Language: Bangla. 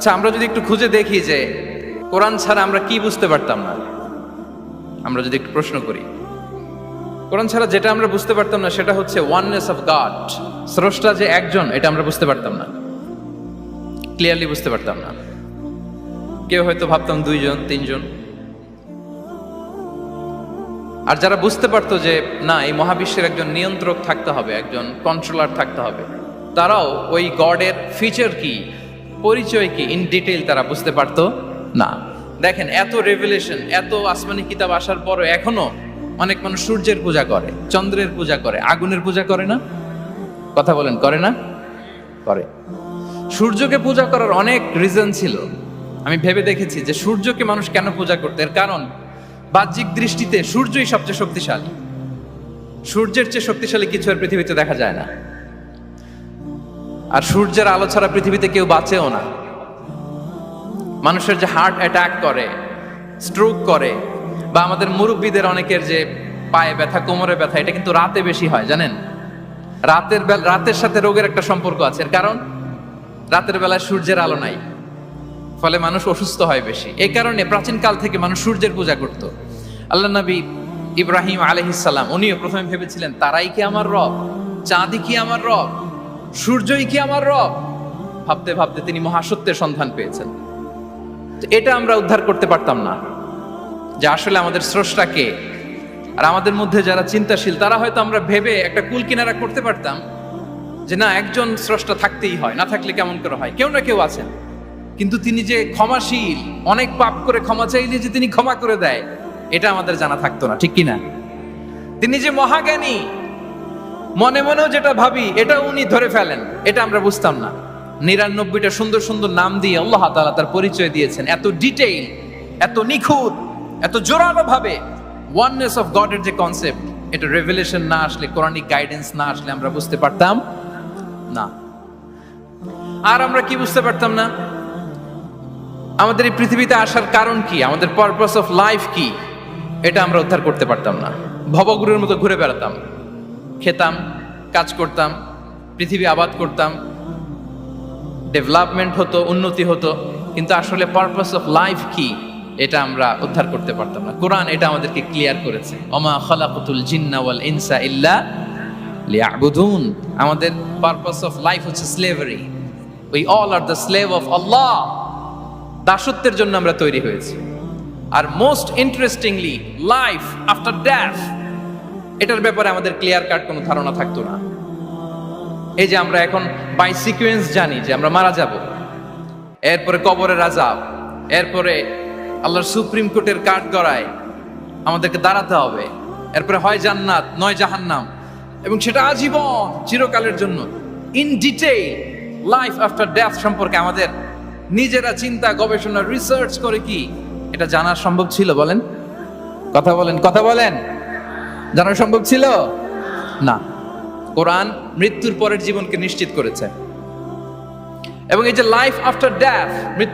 আচ্ছা, আমরা যদি একটু খুঁজে দেখি যে কোরআন ছাড়া আমরা কি বুঝতে পারতাম না, আমরা যদি একটু প্রশ্ন করি, কোরআন ছাড়া যেটা আমরা বুঝতে পারতাম না সেটা হচ্ছে ওয়াননেস অফ গড, স্রষ্টা যে একজন, এটা আমরা বুঝতে পারতাম না, ক্লিয়ারলি বুঝতে পারতাম না। কেউ হয়তো ভাবতাম দুইজন তিনজন, আর যারা বুঝতে পারতো যে না, এই মহাবিশ্বের একজন নিয়ন্ত্রক থাকতে হবে, একজন কন্ট্রোলার থাকতে হবে, তারাও ওই গডের ফিচার কি, পরিচয় কি, ইন ডিটেইল তারা বুঝতে পারতো না। দেখেন, এত রেভেলেশন, এত আসমানি কিতাব আসার পরও এখনো অনেক মানুষ সূর্যের পূজা করে, চন্দ্রের পূজা করে, আগুনের পূজা করে না? কথা বলেন, করে না? করে। সূর্যকে পূজা করার অনেক রিজন ছিল। আমি ভেবে দেখেছি যে সূর্যকে মানুষ কেন পূজা করতে, এর কারণ বাহ্যিক দৃষ্টিতে সূর্যই সবচেয়ে শক্তিশালী। সূর্যের চেয়ে শক্তিশালী কিছু আর পৃথিবীতে দেখা যায় না। আর সূর্যের আলো ছাড়া পৃথিবীতে কেউ বাঁচেও না। মানুষের যে হার্ট অ্যাটাক করে, স্ট্রোক করে, বা আমাদের মুরব্বীদের অনেকের যে পায়ে ব্যথা, কোমরে ব্যথা, এটা কিন্তু রাতে বেশি হয়, জানেন? রাতের সাথে রোগের একটা সম্পর্ক আছে। এর কারণ রাতের বেলায় সূর্যের আলো নাই, ফলে মানুষ অসুস্থ হয় বেশি। এই কারণে প্রাচীন কাল থেকে মানুষ সূর্যের পূজা করত। আল্লাহ নবী ইব্রাহিম আলাইহিস সালাম, উনিও প্রথমে ভেবেছিলেন তারাই কি আমার রব, চাঁদই কি আমার রব, সূর্যই কি আমার রব। ভাবতে ভাবতে তিনি মহাসত্যের সন্ধান পেয়েছেন। এটা আমরা উদ্ধার করতে পারতাম না যে আসলে আমাদের স্রষ্টা কে। আর আমাদের মধ্যে যারা চিন্তাশীল, তারা হয়তো আমরা ভেবে একটা কুল কিনারা করতে পারতাম যে না, একজন স্রষ্টা থাকতেই হয়, না থাকলে কেমন করে হয়, কেউ না কেউ আছেন। কিন্তু তিনি যে ক্ষমাশীল, অনেক পাপ করে ক্ষমা চাইলে যে তিনি ক্ষমা করে দেয়, এটা আমাদের জানা থাকতো না, ঠিক কিনা? তিনি যে মহাজ্ঞানী, মনে মনেও যেটা ভাবি এটা উনি ধরে ফেলেন, এটা আমরা বুঝতাম না। 99টা সুন্দর সুন্দর নাম দিয়ে আল্লাহ তাআলা তার পরিচয় দিয়েছেন, এত ডিটেইল, এত নিখুঁত, এত জোরালো ভাবে। ওয়াননেস অফ গডের যে কনসেপ্ট, এটা রেভেলেশন না আসলে, কোরআনিক গাইডেন্স না আসলে আমরা বুঝতে পারতাম না। আর আমরা কি বুঝতে পারতাম না? আমাদের এই পৃথিবীতে আসার কারণ কি, আমাদের পারপাস অফ লাইফ কি, এটা আমরা উদ্ধার করতে পারতাম না। ভবগুরুর মতো ঘুরে বেড়াতাম, খেতাম, কাজ করতাম, পৃথিবী আবাদ করতাম, ডেভেলপমেন্ট হতো, উন্নতি হতো, কিন্তু আসলে পারপাস অফ লাইফ কি, এটা আমরা উদ্ধার করতে পারতাম না। কোরআন এটা আমাদেরকে ক্লিয়ার করেছে, ওমা খালাকাতুল জিন্না ওয়াল ইনসা ইল্লা লিয়াবুদুন। আমাদের পারপাস অফ লাইফ হচ্ছে slavery. We all are the slave of Allah. দাসত্বের জন্য আমরা তৈরি হয়েছি। আর most interestingly, life after death, এটার ব্যাপারে আমাদের ক্লিয়ার কাট কোনো ধারণা থাকতো না। এই যে আমরা এখন বাই সিকোয়েন্স জানি যে আমরা মারা যাব, এরপরে কবরের আযাব, এরপরে আল্লাহর সুপ্রিম কোর্টের কাঠ গড়ায় আমাদেরকে দাঁড়াতে হবে, এরপরে হয় জান্নাত নয় জাহান্নাম, এবং সেটা আজীবন, চিরকালের জন্য। In detail life after death সম্পর্কে আমাদের নিজেরা চিন্তা, গবেষণা, রিসার্চ করে কি এটা জানা সম্ভব ছিল? বলেন, কথা বলেন, কথা বলেন, জানা সম্ভব ছিল না। কোরআন মৃত্যুর পরের জীবনকে নিশ্চিত করেছে। এবং এই যে লাইফ আফটার ডেথ, মৃত্যু